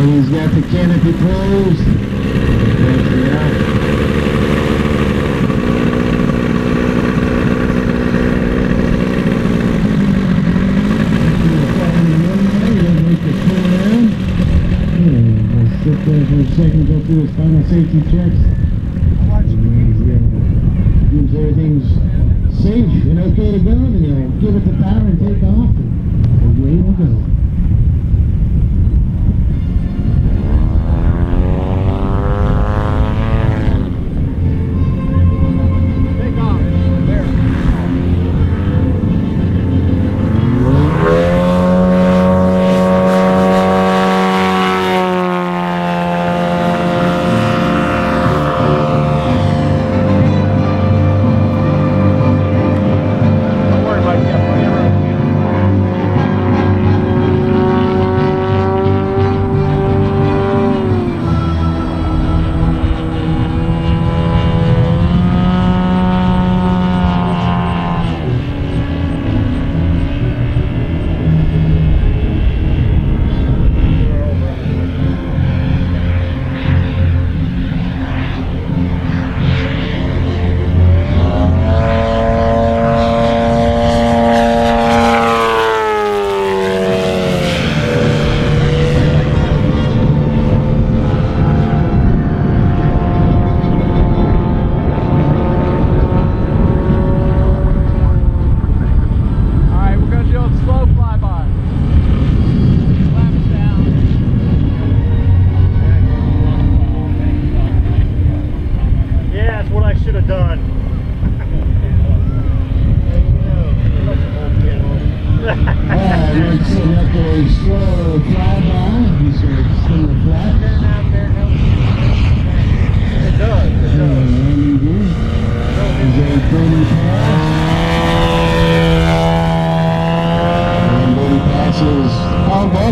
He's got the canopy closed. That's it out. Sit there for a second, go through his final safety checks. Gives everything's safe and okay to go, then he'll give it the power and take off, and away we'll go.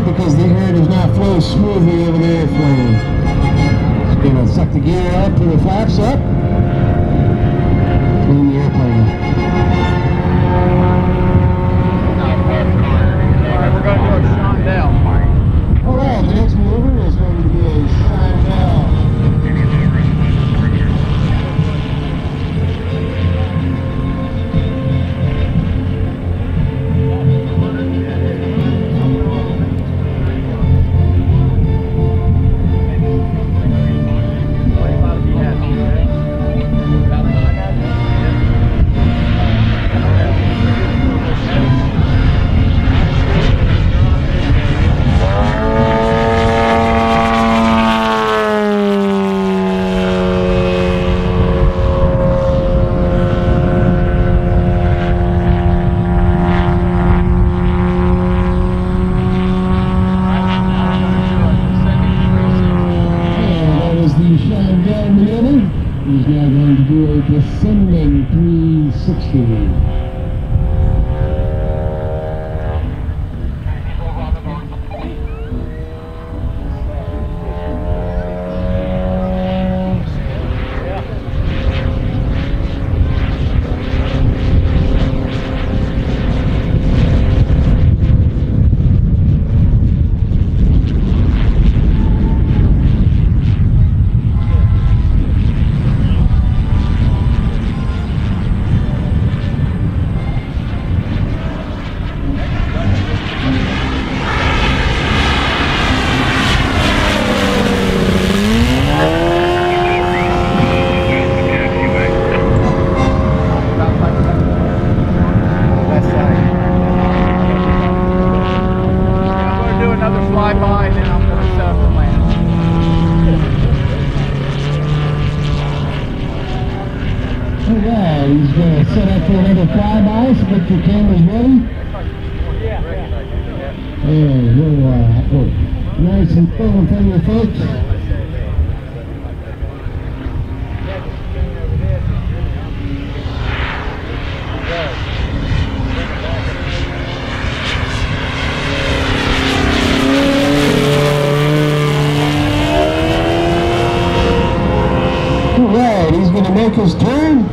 Because the air does not flow smoothly over the airframe. It's going to suck the gear up to the flaps up in the airplane. Alright, we're going to do a Shondell. Alright, the next maneuver is going to be a Shondell. He's now going to do a descending 360. he's going to set up for another flyby, so get your cameras ready. And we'll nice and full in front of you folks. Alright, he's going to make his turn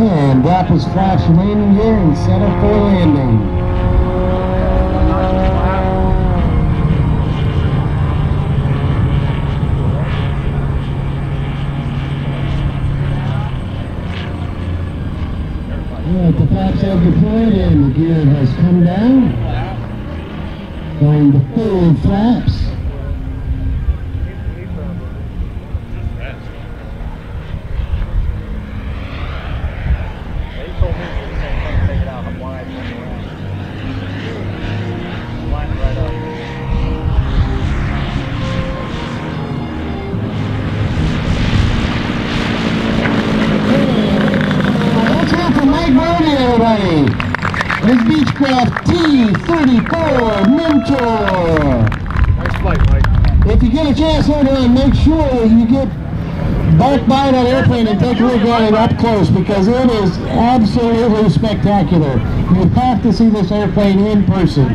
and drop his flash landing gear and set up for landing. Alright, the flaps have deployed and the gear has come down. Going to full flaps. Mike Barbee, everybody. It's Beechcraft T-34 Mentor. Nice flight, Mike. If you get a chance, hold on, make sure you get back by that airplane and take a look at it up close, because it is absolutely spectacular. You have to see this airplane in person.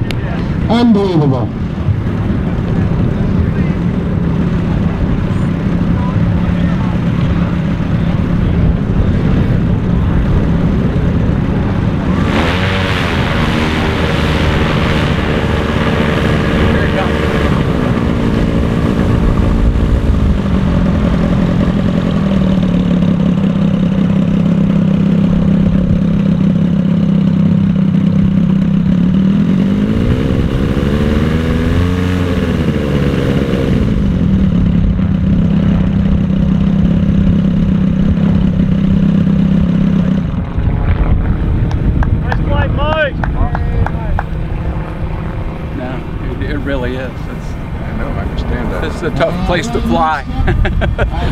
Unbelievable. Really is. I know, I understand that. It's a tough place to fly.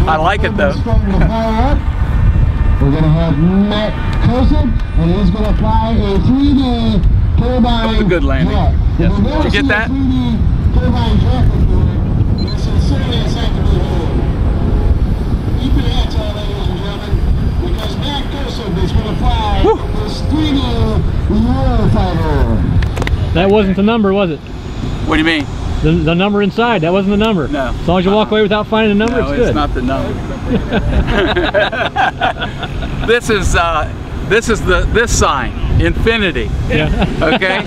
I like it though. We're going to have Matt Kosa, and he's going to fly a 3D turbine. That was a good landing. Yes. Did you get that? 3D turbine jet before. It's certainly a sight to behold. Keep your hats on, ladies and gentlemen, because Matt Kosa is going to fly this 3D Eurofighter. That wasn't the number, was it? What do you mean? The number inside, that wasn't the number. No. As long as you walk away without finding the number, no, it's good. It's not the number. this sign, infinity. Yeah. Okay?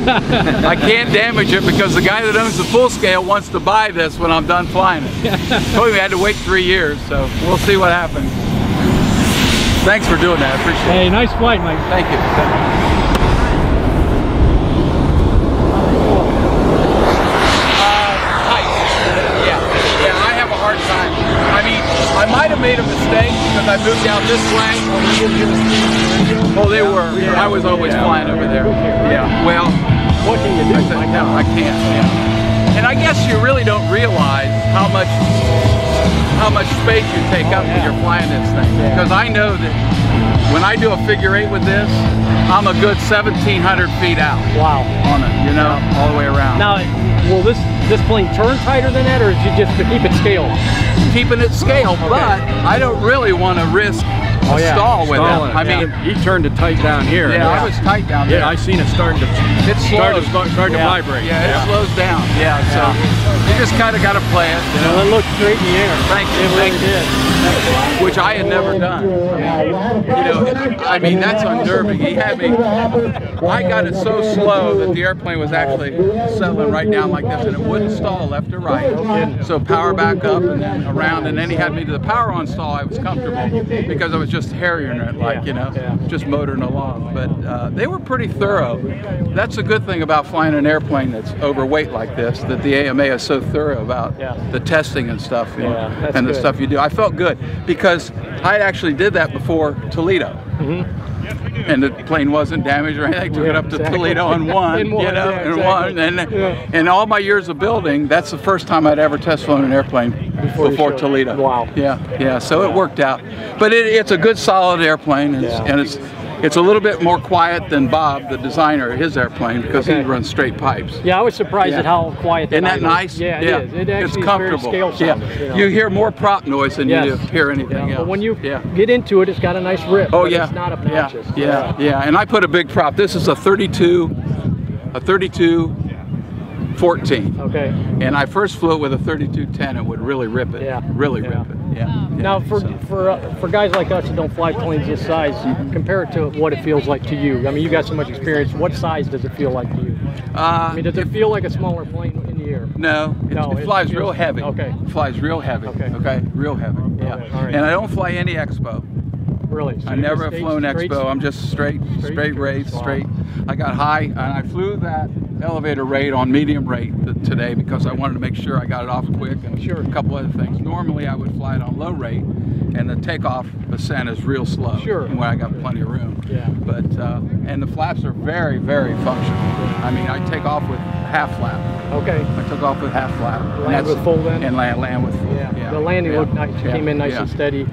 I can't damage it because the guy that owns the full scale wants to buy this when I'm done flying it. Told me I had to wait 3 years, so we'll see what happens. Thanks for doing that, I appreciate it. Hey, nice flight, Mike. Thank you. I might have made a mistake because I moved down this way. Oh, they were. I was always flying over there. Yeah. Well, what can you do? I can't. Yeah. And I guess you really don't realize how much space you take up when you're flying this thing. Because I know that when I do a figure 8 with this, I'm a good 1,700 feet out. Wow. On it, you know, all the way around. Now, will this plane turn tighter than that, or is it just to keep it scaled? Keeping it scaled, but I don't really want to risk a stall with it. I mean, he turned it tight down here. Yeah, I was tight down there. Yeah, I seen it starting to start to vibrate. Yeah, it slows down. Yeah, so you just kind of got to play it. You know? Well, it looked straight in the air. Thank you. It really did. Which I had never done. You know, I mean, that's unnerving. He had me. I got it so slow that the airplane was actually settling right down like this, and it wouldn't stall left or right. So power back up and then around, and then he had me to the power on stall. I was comfortable because I was just harrying it, like, you know, just motoring along. But they were pretty thorough. That's a good thing about flying an airplane that's overweight like this, that the AMA is so thorough about the testing and stuff, you know, and the stuff you do. I felt good because I actually did that before Toledo. And the plane wasn't damaged or anything. Took it up to Toledo and won. And won, you know, yeah, and exactly. won. And all my years of building, that's the first time I'd ever test flown an airplane before Toledo. Wow. Yeah. So it worked out. But it's a good, solid airplane, and it's a little bit more quiet than Bob, the designer of his airplane, because he runs straight pipes. Yeah, I was surprised at how quiet that Isn't that nice? Yeah, it is. It actually it's comfortable. is very scale sound, you know. You hear more prop noise than you hear anything else. But when you get into it, it's got a nice rip. Oh but yeah. It's not obnoxious. Yeah. And I put a big prop. This is a 32-14. Okay. And I first flew it with a 32-10. It would really rip it. Really rip it. Yeah. Now, for guys like us that don't fly planes this size, compare it to what it feels like to you. I mean, you got so much experience. What size does it feel like to you? I mean, does it feel like a smaller plane in the air? No. It flies real heavy. Okay. It flies real heavy. Okay. Real heavy. Yeah. All right. And I don't fly any Expo. Really? So I never have flown Expo. I'm just straight rates, straight. I got high, and I flew that elevator rate on medium rate today because I wanted to make sure I got it off quick and a couple other things. Normally I would fly it on low rate, and the takeoff ascent is real slow. When I got plenty of room. But and the flaps are very, very functional. I mean, I take off with half flap. Okay. I took off with half flap. Land with full then? And land with full. The landing looked nice. Came in nice and steady.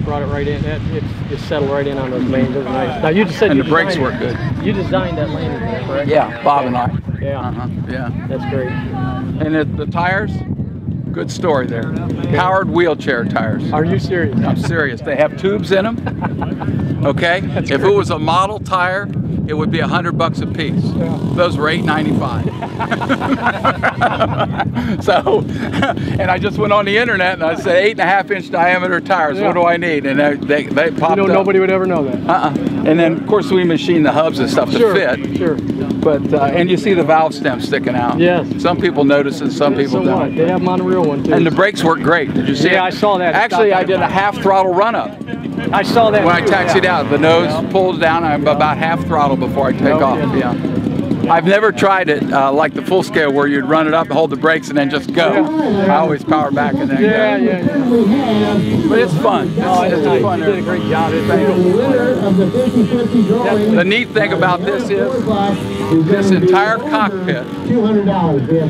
Brought it right in. It settled right in on those lanes. It was nice. Now you just said the brakes were good. You designed that landing there, correct? Yeah, Bob and I. Yeah. That's great. And the tires, good story there. Powered wheelchair tires. Are you serious? I'm serious. They have tubes in them. Okay. If it was a model tire, it would be $100 a piece. Those were $8.95. So, and I just went on the internet and I said 8.5-inch diameter tires. What do I need? And they popped up. Nobody would ever know that. And then of course we machine the hubs and stuff to fit. But and you see the valve stem sticking out. Yes. Some people notice it, some people don't. What? They have them on a real one too. And the brakes work great. Did you see it? Yeah, I saw that. Actually, I did a half throttle run up. I saw that when I taxied out. The nose pulls down. I'm about half throttle before I take off. I've never tried it like the full scale where you'd run it up and hold the brakes and then just go. I always power back and then go. But it's fun. It's a fun. You did a great job. The neat thing about this is this entire cockpit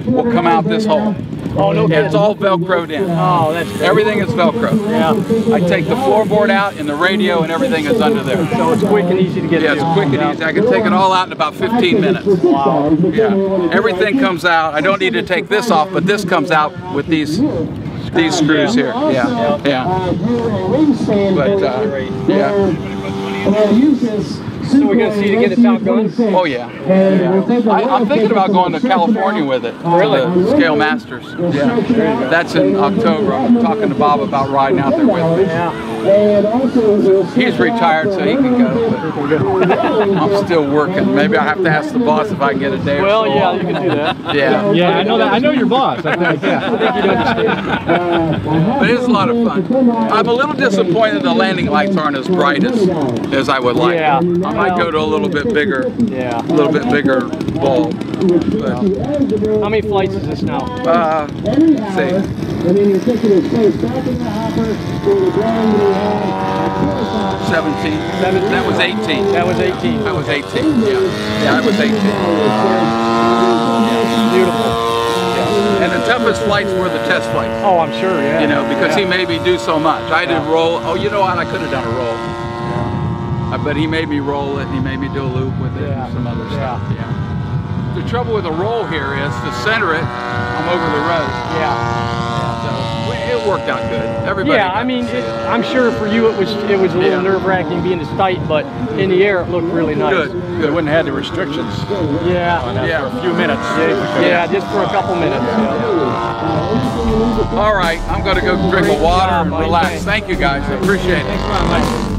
will come out this hole. Oh, no kidding. It's all Velcroed in. Oh, that's great. Everything is Velcro. Yeah. I take the floorboard out and the radio and everything is under there. So it's quick and easy to get to. Yeah, it's quick and easy. I can take it all out in about 15 minutes. Wow. Yeah. Everything comes out. I don't need to take this off, but this comes out with these screws here. Yeah. But So we're going to see it again at Top Gun? Oh yeah. I'm thinking about going to California with it. Really? To the Scale Masters. Yeah. That's in October. I'm talking to Bob about riding out there with me. He's retired, so he can go. But I'm still working. Maybe I have to ask the boss if I can get a day. Well, yeah, you can do that. Yeah. Yeah, I know that. I know your boss. I think, I think you'd understand. But it's a lot of fun. I'm a little disappointed the landing lights aren't as bright as I would like. Yeah. I might go to a little bit bigger, bulb. But, how many flights is this now? Let's see. And then you're taking his place back in the hopper for the ground we had. 17. That was 18. That was 18. That was 18. Yeah, that was 18. Beautiful. Yeah. And the toughest flights were the test flights. Oh, I'm sure. Yeah. You know, because he made me do so much. I did roll. Oh, you know what? I could have done a roll. But he made me roll it, and he made me do a loop with it and some other stuff. Yeah. The trouble with a roll here is to center it, I'm over the road. So it worked out good. Everybody. Yeah, I mean, I'm sure for you it was a little nerve-wracking being this tight, but in the air it looked really nice. Good. They wouldn't have had the restrictions. Yeah. On that for a few minutes. Yeah, just for a couple minutes. All right, I'm going to go drink a water and relax. Thank you guys. I appreciate it. Thanks a lot, Mike.